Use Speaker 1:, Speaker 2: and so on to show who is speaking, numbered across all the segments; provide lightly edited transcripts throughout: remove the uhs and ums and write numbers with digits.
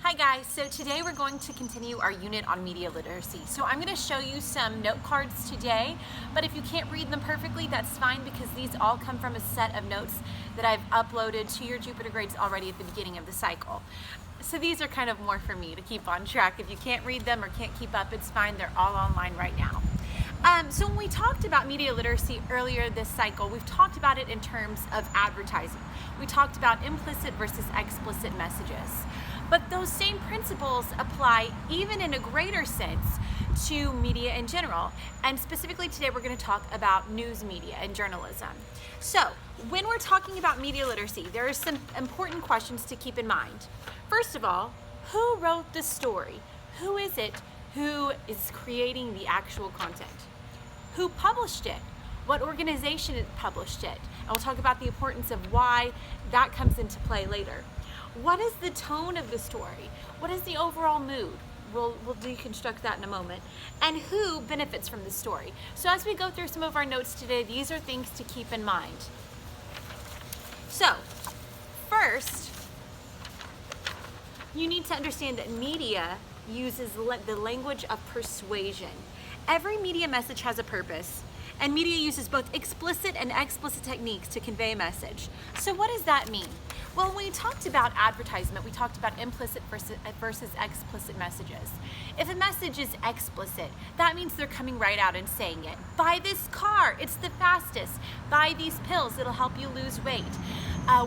Speaker 1: Hi guys, so today we're going to continue our unit on media literacy. So I'm going to show you some note cards today, but if you can't read them perfectly, that's fine because these all come from a set of notes that I've uploaded to your Jupiter Grades already at the beginning of the cycle. So these are kind of more for me to keep on track. If you can't read them or can't keep up, it's fine. They're all online right now. So when we talked about media literacy earlier this cycle, we've talked about it in terms of advertising. We talked about implicit versus explicit messages. But those same principles apply even in a greater sense to media in general. And specifically today we're going to talk about news media and journalism. So when we're talking about media literacy, there are some important questions to keep in mind. First of all, who wrote the story? Who is it who is creating the actual content? Who published it? What organization published it? And we'll talk about the importance of why that comes into play later. What is the tone of the story? What is the overall mood? We'll deconstruct that in a moment. And who benefits from the story? So as we go through some of our notes today, these are things to keep in mind. So, first, you need to understand that media uses the language of persuasion. Every media message has a purpose, and media uses both explicit and explicit techniques to convey a message. So what does that mean? Well, when we talked about advertisement, we talked about implicit versus explicit messages. If a message is explicit, that means they're coming right out and saying it. Buy this car, it's the fastest. Buy these pills, it'll help you lose weight.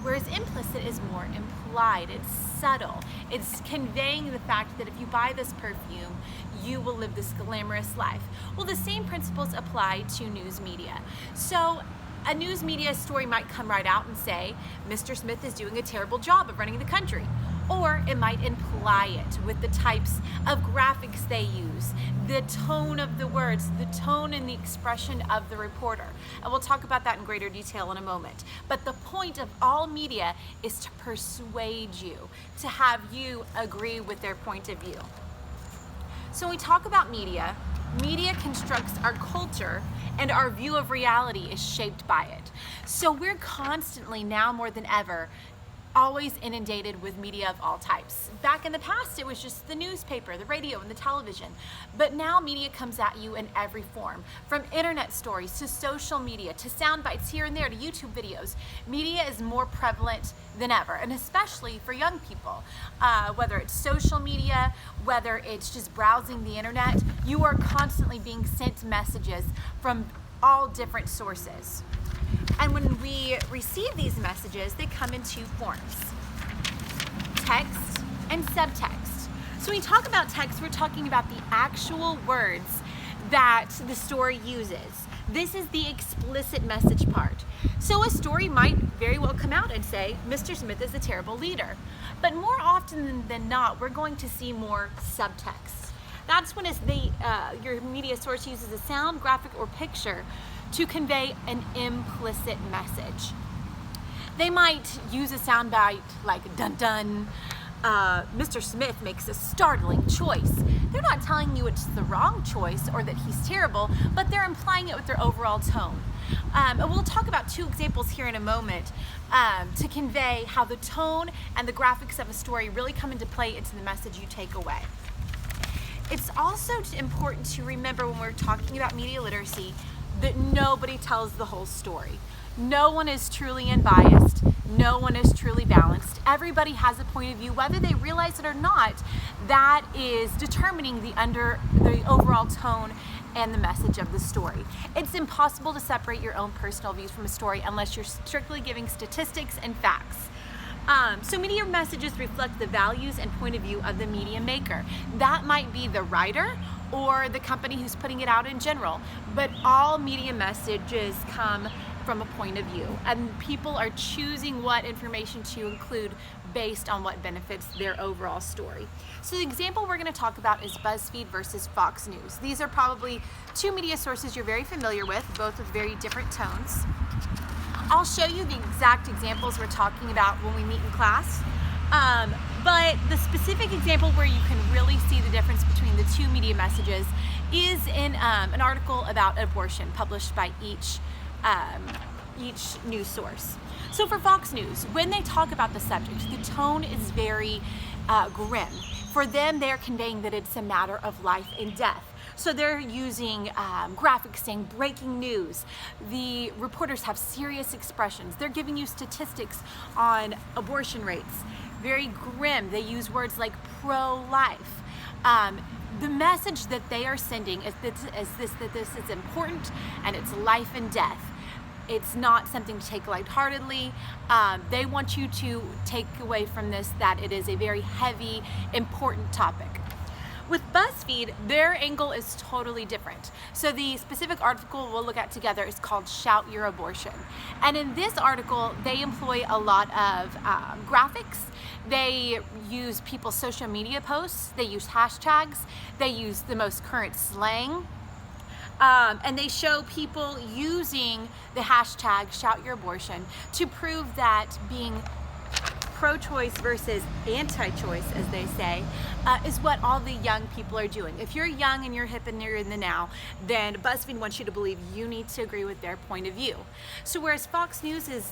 Speaker 1: Whereas implicit is more implied, it's subtle. It's conveying the fact that if you buy this perfume, you will live this glamorous life. Well, the same principles apply to news media. So a news media story might come right out and say, Mr. Smith is doing a terrible job of running the country. Or it might imply it with the types of graphics they use, the tone of the words, the tone and the expression of the reporter. And we'll talk about that in greater detail in a moment. But the point of all media is to persuade you, to have you agree with their point of view. So when we talk about media, media constructs our culture and our view of reality is shaped by it. So we're constantly, now more than ever, always inundated with media of all types. Back in the past, it was just the newspaper, the radio, and the television. But now media comes at you in every form, from internet stories to social media to sound bites here and there to YouTube videos. Media is more prevalent than ever, and especially for young people. Whether it's social media, whether it's just browsing the internet, you are constantly being sent messages from all different sources. And when we receive these messages, they come in two forms: text and subtext. So when we talk about text, we're talking about the actual words that the story uses. This is the explicit message part. So a story might very well come out and say, Mr. Smith is a terrible leader. But more often than not, we're going to see more subtext. That's when your media source uses a sound, graphic, or picture to convey an implicit message. They might use a soundbite like dun dun, Mr. Smith makes a startling choice. They're not telling you it's the wrong choice or that he's terrible, but they're implying it with their overall tone. And we'll talk about two examples here in a moment to convey how the tone and the graphics of a story really come into play into the message you take away. It's also important to remember when we're talking about media literacy that nobody tells the whole story. No one is truly unbiased. No one is truly balanced. Everybody has a point of view, whether they realize it or not. That is determining the overall tone and the message of the story. It's impossible to separate your own personal views from a story unless you're strictly giving statistics and facts. So media messages reflect the values and point of view of the media maker. That might be the writer or the company who's putting it out in general, but all media messages come from a point of view, and people are choosing what information to include based on what benefits their overall story. So the example we're going to talk about is BuzzFeed versus Fox News. These are probably two media sources you're very familiar with, both with very different tones. I'll show you the exact examples we're talking about when we meet in class. But the specific example where you can really see the difference between the two media messages is in an article about abortion published by each news source. So for Fox News, when they talk about the subject, the tone is very grim. For them, they're conveying that it's a matter of life and death. So they're using graphics saying breaking news. The reporters have serious expressions. They're giving you statistics on abortion rates. Very grim. They use words like pro-life. The message that they are sending is that this is important and it's life and death. It's not something to take lightheartedly. They want you to take away from this that it is a very heavy, important topic. With BuzzFeed, their angle is totally different. So the specific article we'll look at together is called Shout Your Abortion. And in this article, they employ a lot of graphics. They use people's social media posts. They use hashtags. They use the most current slang. And they show people using the hashtag Shout Your Abortion to prove that being pro-choice versus anti-choice, as they say, is what all the young people are doing. If you're young and you're hip and you're in the now, then BuzzFeed wants you to believe you need to agree with their point of view. So whereas Fox News is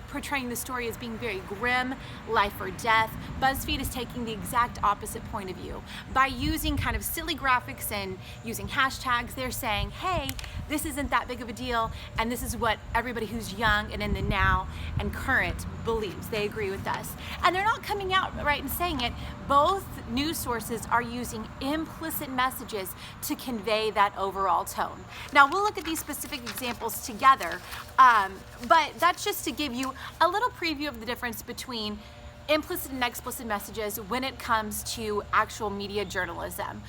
Speaker 1: portraying the story as being very grim, life or death, BuzzFeed is taking the exact opposite point of view. By using kind of silly graphics and using hashtags, they're saying, hey, this isn't that big of a deal, and this is what everybody who's young and in the now and current believes. They agree with us. And they're not coming out right and saying it. Both news sources are using implicit messages to convey that overall tone. Now, we'll look at these specific examples together, but that's just to give you a little preview of the difference between implicit and explicit messages when it comes to actual media journalism.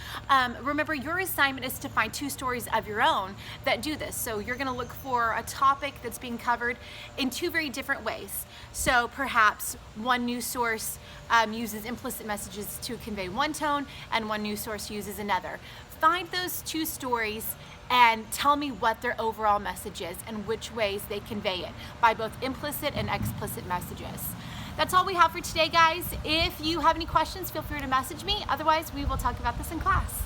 Speaker 1: Remember, your assignment is to find 2 stories of your own that do this. So you're going to look for a topic that's being covered in 2 very different ways. So perhaps one news source uses implicit messages to convey one tone, and one news source uses another. Find those 2 stories and tell me what their overall message is and which ways they convey it by both implicit and explicit messages. That's all we have for today, guys. If you have any questions, feel free to message me. Otherwise, we will talk about this in class.